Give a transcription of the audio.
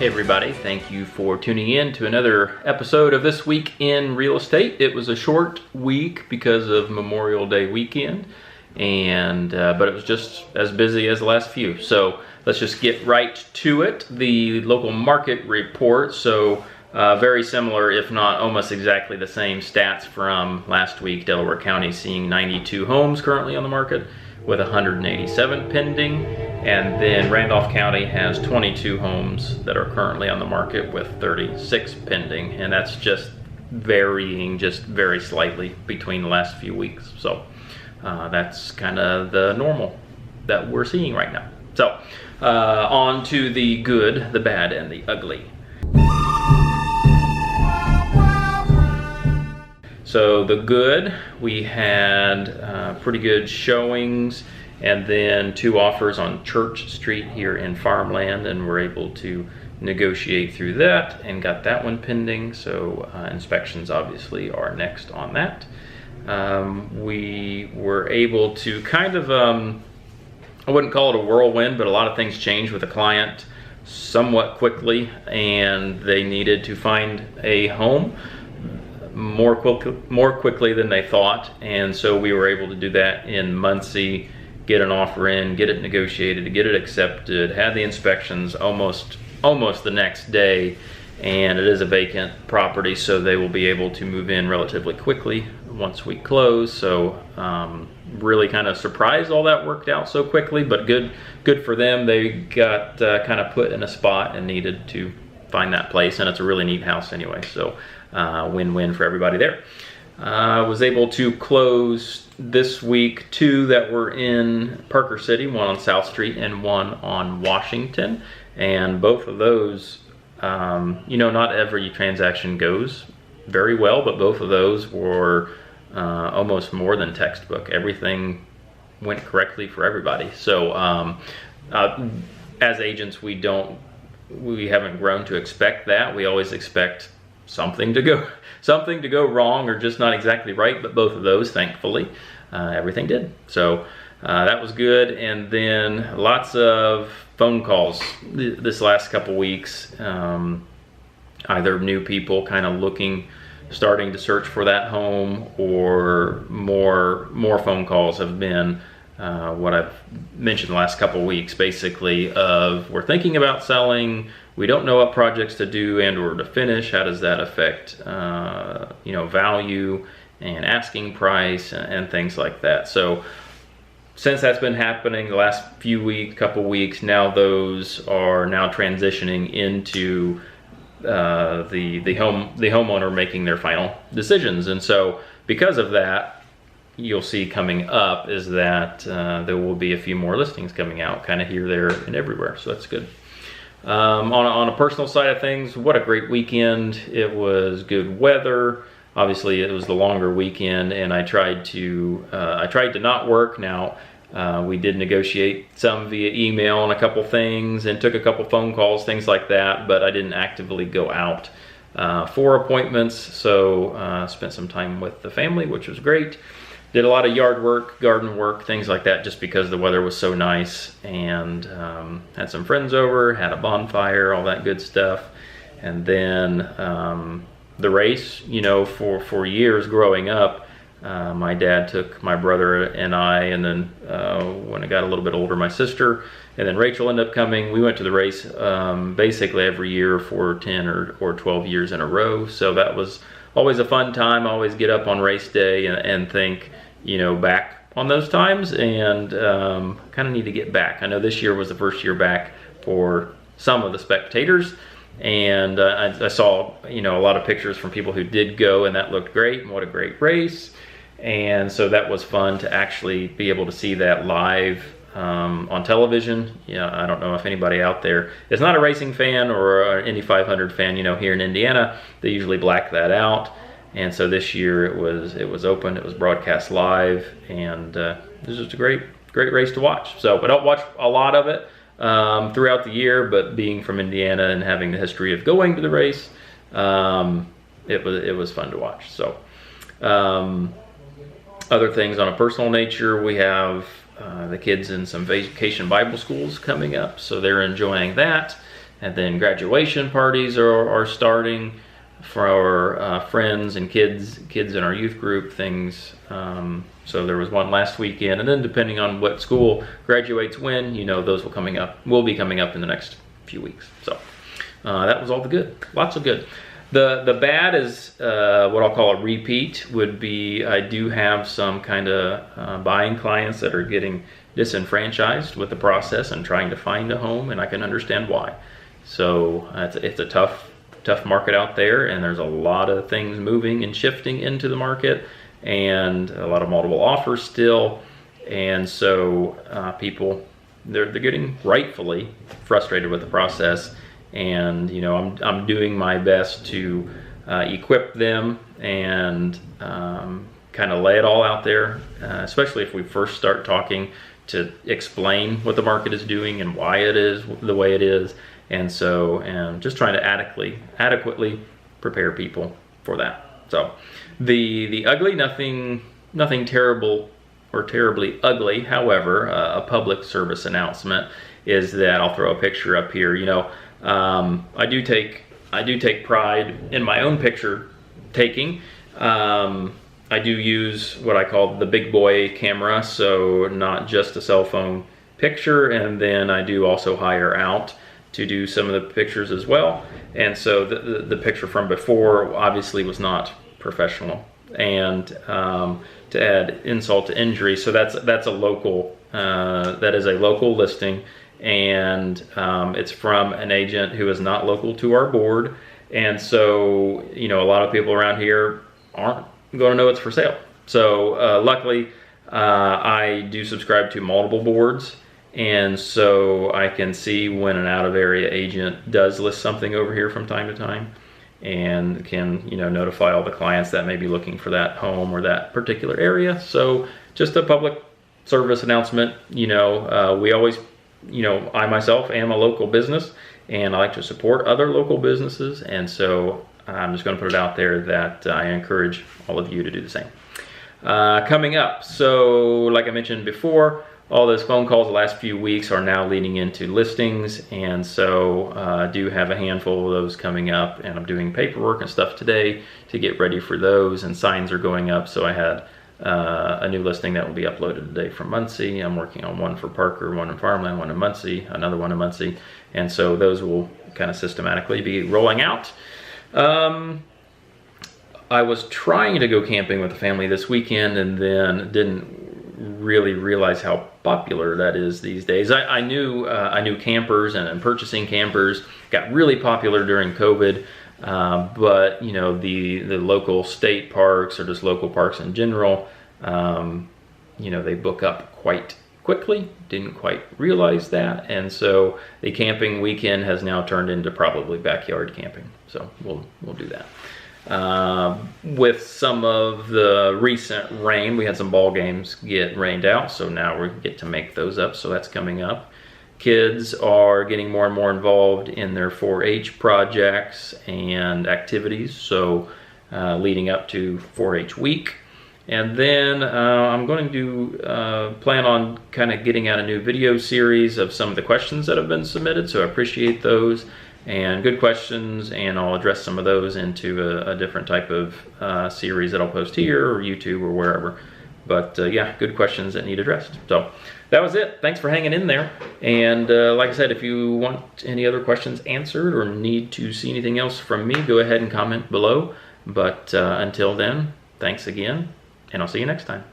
Hey everybody, thank you for tuning in to another episode of This Week in Real Estate. It was a short week because of Memorial Day weekend, but it was just as busy as the last few. So let's just get right to it. The local market report, very similar, if not almost exactly the same stats from last week. Delaware County seeing 92 homes currently on the market with 187 pending, and then Randolph County has 22 homes that are currently on the market with 36 pending, and that's just varying just very slightly between the last few weeks. So that's kind of the normal that we're seeing right now. So on to the good, the bad, and the ugly. So the good, we had pretty good showings, and then 2 offers on Church Street here in Farmland, and we're able to negotiate through that and got that one pending. So inspections obviously are next on that. We were able to kind of, I wouldn't call it a whirlwind, but a lot of things changed with the client somewhat quickly, and they needed to find a home more quickly than they thought, and so we were able to do that in Muncie, get an offer in, get it negotiated, get it accepted, had the inspections almost the next day, and it is a vacant property, so they will be able to move in relatively quickly once we close. So really kind of surprised all that worked out so quickly, but good for them. They got kind of put in a spot and needed to find that place, and it's a really neat house anyway, so win-win for everybody there. Was able to close this week 2 that were in Parker City, one on South Street and one on Washington, and both of those, not every transaction goes very well, but both of those were almost more than textbook. Everything went correctly for everybody. So as agents, we haven't grown to expect that. We always expect something to go wrong or just not exactly right, but both of those, thankfully, everything did. So that was good. And then lots of phone calls this last couple weeks, either new people kind of starting to search for that home, or more phone calls have been what I've mentioned the last couple weeks, basically, of we're thinking about selling, we don't know what projects to do and or to finish, how does that affect value and asking price and things like that. So since that's been happening the last couple weeks, now those are now transitioning into the homeowner making their final decisions. And so because of that, you'll see coming up is that there will be a few more listings coming out, kind of here, there, and everywhere. So that's good. On a personal side of things, what a great weekend. It was good weather. Obviously, it was the longer weekend, and I tried to not work. Now, we did negotiate some via email on a couple things and took a couple phone calls, things like that, but I didn't actively go out for appointments. So spent some time with the family, which was great. Did a lot of yard work, garden work, things like that, just because the weather was so nice, and had some friends over, had a bonfire, all that good stuff. And then the race, for years growing up, my dad took my brother and I, and then when I got a little bit older, my sister, and then Rachel ended up coming. We went to the race basically every year for 10 or 12 years in a row. So that was always a fun time. I always get up on race day and think, back on those times, and kind of need to get back. I know this year was the first year back for some of the spectators, and I saw a lot of pictures from people who did go, and that looked great, and what a great race. And so that was fun to actually be able to see that live on television. I don't know if anybody out there is not a racing fan or an Indy 500 fan. Here in Indiana, they usually black that out. And so this year it was open, it was broadcast live, and it was just a great race to watch. So I don't watch a lot of it throughout the year, but being from Indiana and having the history of going to the race, it was fun to watch. So other things on a personal nature, we have the kids in some vacation Bible schools coming up, so they're enjoying that. And then graduation parties are starting for our friends and kids in our youth group things. So there was one last weekend, and then depending on what school graduates when, you know, those will be coming up in the next few weeks. So that was all the good, lots of good. The bad is what I'll call a repeat would be I do have some kind of buying clients that are getting disenfranchised with the process and trying to find a home, and I can understand why. So it's a tough market out there, and there's a lot of things moving and shifting into the market, and a lot of multiple offers still, and so people they're getting rightfully frustrated with the process. And you know, I'm doing my best to equip them and kind of lay it all out there, especially if we first start talking, to explain what the market is doing and why it is the way it is. And so, and just trying to adequately prepare people for that. So the ugly, nothing terrible or terribly ugly. However, a public service announcement is that I'll throw a picture up here. You know, I do take pride in my own picture taking. I do use what I call the big boy camera, so not just a cell phone picture, and then I do also hire out to do some of the pictures as well. And so the picture from before obviously was not professional, and to add insult to injury, so that's a local that is a local listing, and it's from an agent who is not local to our board. And so, you know, a lot of people around here aren't going to know it's for sale. So luckily I do subscribe to multiple boards, and so I can see when an out of area agent does list something over here from time to time, and can, you know, notify all the clients that may be looking for that home or that particular area. So just a public service announcement. You know, we always, you know, I myself am a local business, and I like to support other local businesses, and so I'm just going to put it out there that I encourage all of you to do the same. Coming up, so like I mentioned before, all those phone calls the last few weeks are now leading into listings, and so I do have a handful of those coming up, and I'm doing paperwork and stuff today to get ready for those, and signs are going up. So I had a new listing that will be uploaded today from Muncie. I'm working on one for Parker, one in Farmland, one in Muncie, another one in Muncie, and so those will kind of systematically be rolling out. I was trying to go camping with the family this weekend, and then didn't really realize how popular that is these days. I knew campers, and purchasing campers got really popular during COVID, but you know, the local state parks, or just local parks in general, you know, they book up quite quickly. Didn't quite realize that, and so the camping weekend has now turned into probably backyard camping. So we'll do that. With some of the recent rain, we had some ball games get rained out, so now we get to make those up. So that's coming up. Kids are getting more and more involved in their 4-H projects and activities, so leading up to 4-H week. And then I'm going to plan on kind of getting out a new video series of some of the questions that have been submitted, so I appreciate those, and good questions, and I'll address some of those into a different type of series that I'll post here or YouTube or wherever. But yeah, good questions that need addressed. So that was it. Thanks for hanging in there. And like I said, if you want any other questions answered or need to see anything else from me, go ahead and comment below. But until then, thanks again, and I'll see you next time.